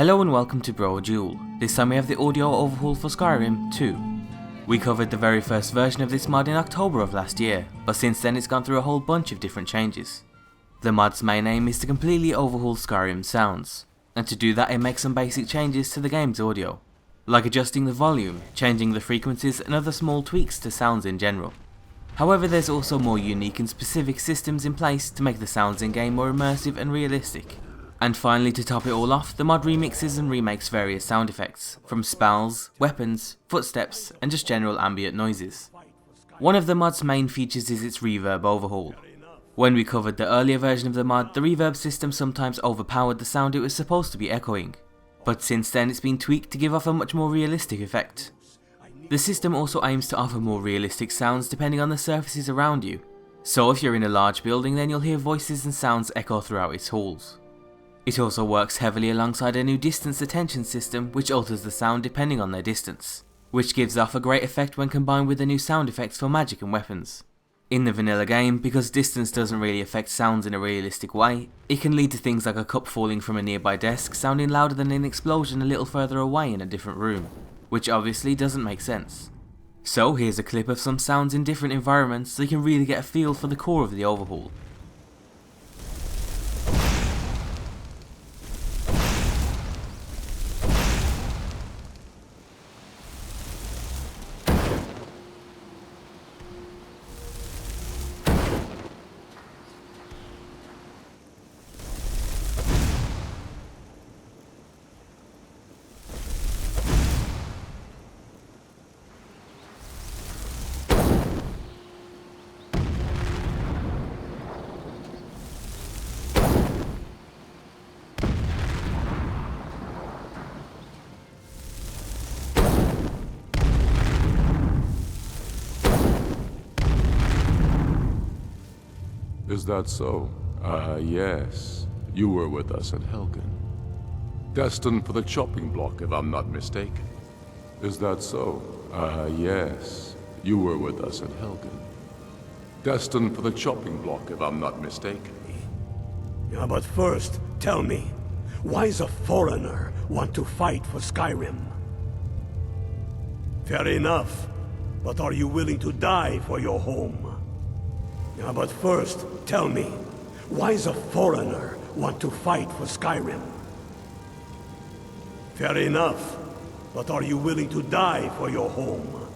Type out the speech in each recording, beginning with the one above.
Hello and welcome to Brodual. This time we have the audio overhaul for Skyrim 2. We covered the very first version of this mod in October of last year, but since then it's gone through a whole bunch of different changes. The mod's main aim is to completely overhaul Skyrim's sounds, and to do that it makes some basic changes to the game's audio, like adjusting the volume, changing the frequencies and other small tweaks to sounds in general. However, there's also more unique and specific systems in place to make the sounds in game more immersive and realistic. And finally, to top it all off, the mod remixes and remakes various sound effects, from spells, weapons, footsteps, and just general ambient noises. One of the mod's main features is its Reverb Overhaul. When we covered the earlier version of the mod, the reverb system sometimes overpowered the sound it was supposed to be echoing, but since then it's been tweaked to give off a much more realistic effect. The system also aims to offer more realistic sounds depending on the surfaces around you, so if you're in a large building then you'll hear voices and sounds echo throughout its halls. It also works heavily alongside a new distance attention system which alters the sound depending on their distance, which gives off a great effect when combined with the new sound effects for magic and weapons. In the vanilla game, because distance doesn't really affect sounds in a realistic way, it can lead to things like a cup falling from a nearby desk sounding louder than an explosion a little further away in a different room, which obviously doesn't make sense. So here's a clip of some sounds in different environments so you can really get a feel for the core of the overhaul. Is that so? Yes. You were with us at Helgen. Destined for the chopping block, if I'm not mistaken. Is that so? Yes. You were with us at Helgen. Destined for the chopping block, if I'm not mistaken. Yeah, but first, tell me, why does a foreigner want to fight for Skyrim? Fair enough, but are you willing to die for your home? Yeah, but first, tell me, why does a foreigner want to fight for Skyrim? Fair enough, but are you willing to die for your home?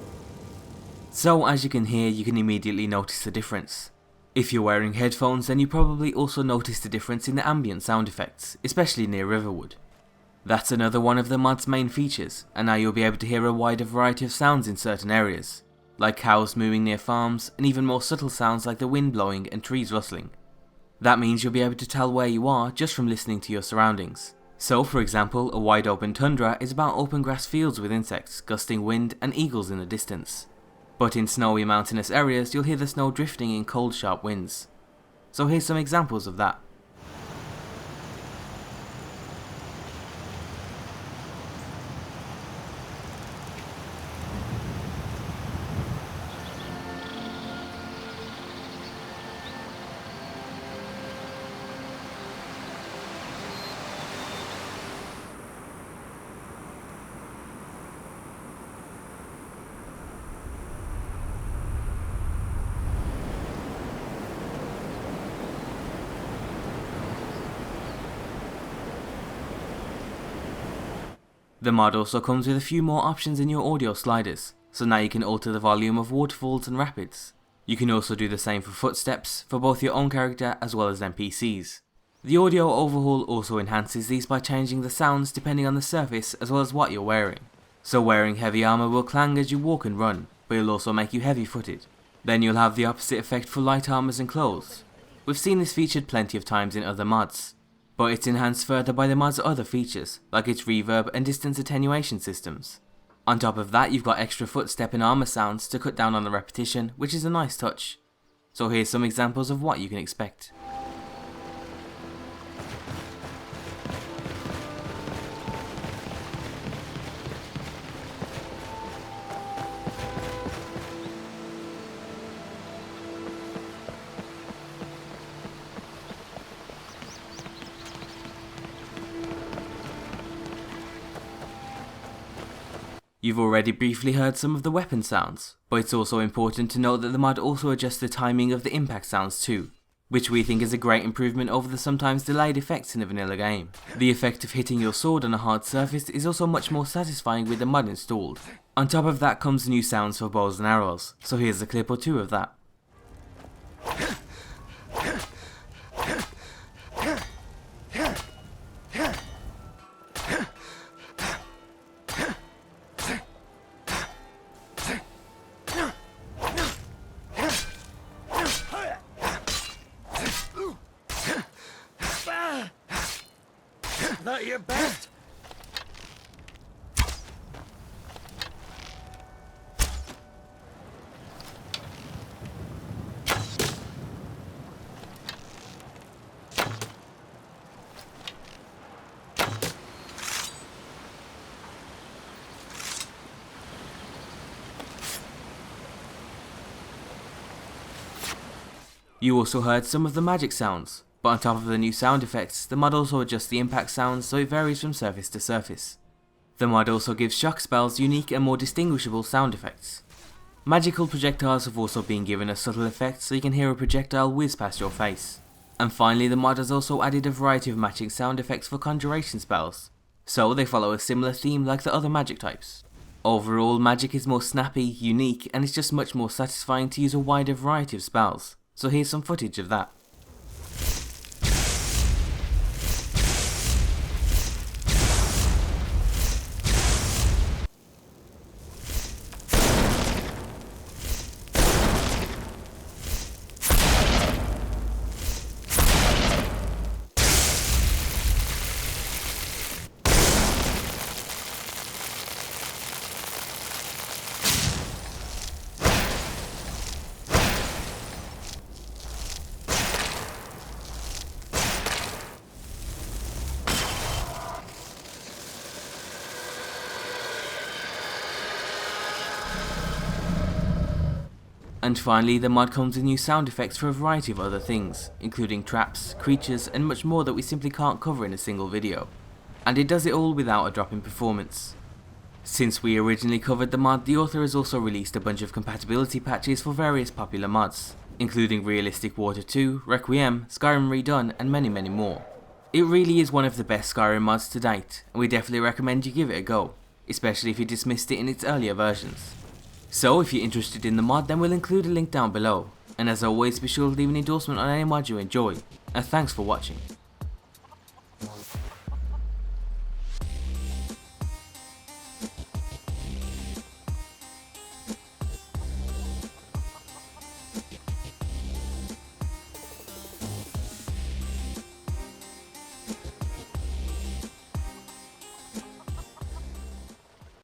So as you can hear, you can immediately notice the difference. If you're wearing headphones, then you probably also notice the difference in the ambient sound effects, especially near Riverwood. That's another one of the mod's main features, and now you'll be able to hear a wider variety of sounds in certain areas, like cows moving near farms, and even more subtle sounds like the wind blowing and trees rustling. That means you'll be able to tell where you are just from listening to your surroundings. So for example, a wide open tundra is about open grass fields with insects, gusting wind and eagles in the distance. But in snowy mountainous areas you'll hear the snow drifting in cold sharp winds. So here's some examples of that. The mod also comes with a few more options in your audio sliders, so now you can alter the volume of waterfalls and rapids. You can also do the same for footsteps, for both your own character as well as NPCs. The audio overhaul also enhances these by changing the sounds depending on the surface as well as what you're wearing. So wearing heavy armor will clang as you walk and run, but it'll also make you heavy footed. Then you'll have the opposite effect for light armors and clothes. We've seen this featured plenty of times in other mods, but it's enhanced further by the mod's other features, like its reverb and distance attenuation systems. On top of that, you've got extra footstep and armor sounds to cut down on the repetition, which is a nice touch. So here's some examples of what you can expect. You've already briefly heard some of the weapon sounds, but it's also important to note that the mod also adjusts the timing of the impact sounds too, which we think is a great improvement over the sometimes delayed effects in a vanilla game. The effect of hitting your sword on a hard surface is also much more satisfying with the mod installed. On top of that comes new sounds for bows and arrows, so here's a clip or two of that. Not your best. You also heard some of the magic sounds, but on top of the new sound effects, the mod also adjusts the impact sounds so it varies from surface to surface. The mod also gives shock spells unique and more distinguishable sound effects. Magical projectiles have also been given a subtle effect so you can hear a projectile whiz past your face. And finally, the mod has also added a variety of matching sound effects for conjuration spells, so they follow a similar theme like the other magic types. Overall, magic is more snappy, unique, and it's just much more satisfying to use a wider variety of spells, so here's some footage of that. And finally, the mod comes with new sound effects for a variety of other things, including traps, creatures, and much more that we simply can't cover in a single video. And it does it all without a drop in performance. Since we originally covered the mod, the author has also released a bunch of compatibility patches for various popular mods, including Realistic Water 2, Requiem, Skyrim Redone, and many more. It really is one of the best Skyrim mods to date, and we definitely recommend you give it a go, especially if you dismissed it in its earlier versions. So if you're interested in the mod, then we'll include a link down below, and as always, be sure to leave an endorsement on any mod you enjoy, and thanks for watching.